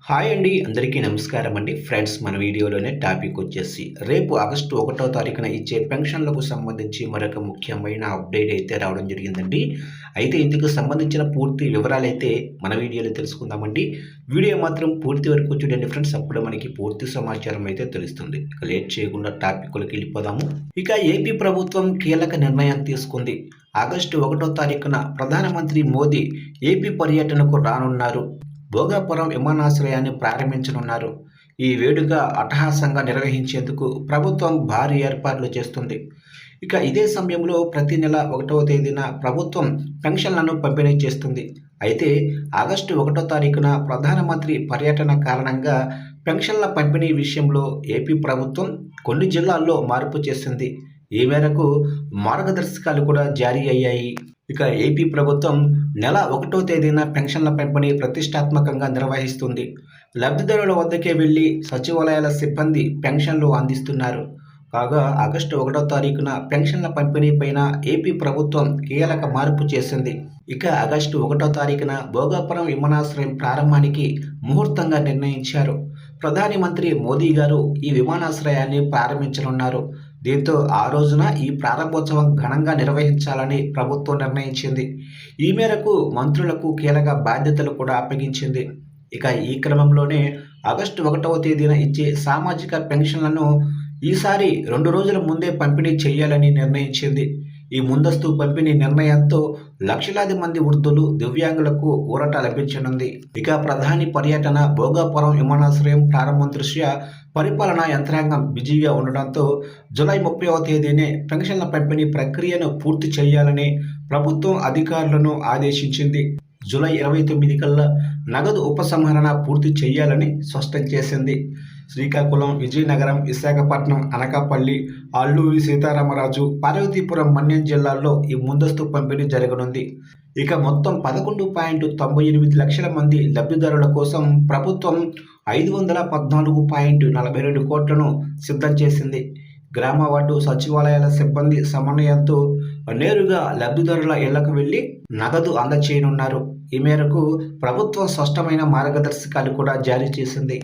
Hi అండి, అందరికీ నమస్కారం అండి. ఫ్రెండ్స్, మన వీడియోలోనే టాపిక్ వచ్చేసి రేపు ఆగస్టు 1వ తారీఖున ఇచ్చే పెన్షన్లకు సంబంధించి మరొక ముఖ్యమైన అప్డేట్ అయితే రావడం జరిగిందండి. అయితే ఇందుకు సంబంధించిన పూర్తి వివరాలైతే మన వీడియోలో తెలుసుకుందామండి. వీడియో మాత్రం పూర్తి వరకు చూడండి ఫ్రెండ్స్, అప్పుడు మనకి పూర్తి సమాచారం అయితే తెలుస్తుంది. ఇక లేట్ చేయకుండా టాపిక్లోకి వెళ్ళిపోదాము. ఇక ఏపీ ప్రభుత్వం కీలక నిర్ణయం తీసుకుంది. ఆగస్టు 1వ తారీఖున ప్రధానమంత్రి మోదీ ఏపీ పర్యటనకు రానున్నారు. భోగాపురం విమానాశ్రయాన్ని ప్రారంభించనున్నారు. ఈ వేడుక అట్టహాసంగా నిర్వహించేందుకు ప్రభుత్వం భారీ ఏర్పాట్లు చేస్తుంది. ఇక ఇదే సమయంలో ప్రతి నెల 1వ తేదీన ప్రభుత్వం పెన్షన్లను పంపిణీ చేస్తుంది. అయితే ఆగస్టు 1వ తారీఖున ప్రధానమంత్రి పర్యటన కారణంగా పెన్షన్ల పంపిణీ విషయంలో ఏపీ ప్రభుత్వం కొన్ని జిల్లాల్లో మార్పు చేసింది. ఈ మేరకు మార్గదర్శకాలు కూడా జారీ అయ్యాయి. ఇక ఏపీ ప్రభుత్వం నెల 1వ తేదీన పెన్షన్ల పంపిణీ ప్రతిష్టాత్మకంగా నిర్వహిస్తుంది. లబ్ధిదారుల వద్దకే వెళ్లి సచివాలయాల సిబ్బంది పెన్షన్లు అందిస్తున్నారు. కాగా ఆగస్టు 1వ తారీఖున పెన్షన్ల పంపిణీ పైన ఏపీ ప్రభుత్వం కీలక మార్పు చేసింది. ఇక ఆగస్టు 1వ తారీఖున భోగాపురం విమానాశ్రయం ప్రారంభానికి ముహూర్తంగా నిర్ణయించారు. ప్రధాని మంత్రి మోదీ గారు ఈ విమానాశ్రయాన్ని ప్రారంభించనున్నారు. దీంతో ఆ రోజున ఈ ప్రారంభోత్సవం ఘనంగా నిర్వహించాలని ప్రభుత్వం నిర్ణయించింది. ఈ మేరకు మంత్రులకు కీలక బాధ్యతలు కూడా అప్పగించింది. ఇక ఈ క్రమంలోనే ఆగస్టు 1వ తేదీన ఇచ్చే సామాజిక పెన్షన్లను ఈసారి 2 రోజుల ముందే పంపిణీ చేయాలని నిర్ణయించింది. ఈ ముందస్తు పంపిణీ నిర్ణయంతో లక్షలాది మంది వృద్ధులు, దివ్యాంగులకు ఊరట లభించనుంది. ఇక ప్రధాని పర్యటన, భోగాపురం విమానాశ్రయం ప్రారంభం దృష్ట్యా పరిపాలనా యంత్రాంగం బిజీగా ఉండడంతో జూలై 30వ తేదీనే పెన్షన్ల పంపిణీ ప్రక్రియను పూర్తి చేయాలని ప్రభుత్వం అధికారులను ఆదేశించింది. జూలై 29 కల్లా నగదు ఉపసంహరణ పూర్తి చేయాలని స్పష్టం చేసింది. శ్రీకాకుళం, విజయనగరం, విశాఖపట్నం, అనకాపల్లి, అల్లూరి సీతారామరాజు, పార్వతీపురం, మన్యం జిల్లాల్లో ఈ ముందస్తు పంపిణీ జరగనుంది. ఇక మొత్తం 11.98 లక్షల మంది లబ్ధిదారుల కోసం ప్రభుత్వం 514.42 కోట్లను సిద్ధం చేసింది. గ్రామ వార్డు సచివాలయాల సిబ్బంది సమన్వయంతో నేరుగా లబ్ధిదారుల ఇళ్లకు వెళ్లి నగదు అందచేయనున్నారు. ఈ మేరకు ప్రభుత్వం స్పష్టమైన మార్గదర్శకాలు కూడా జారీ చేసింది.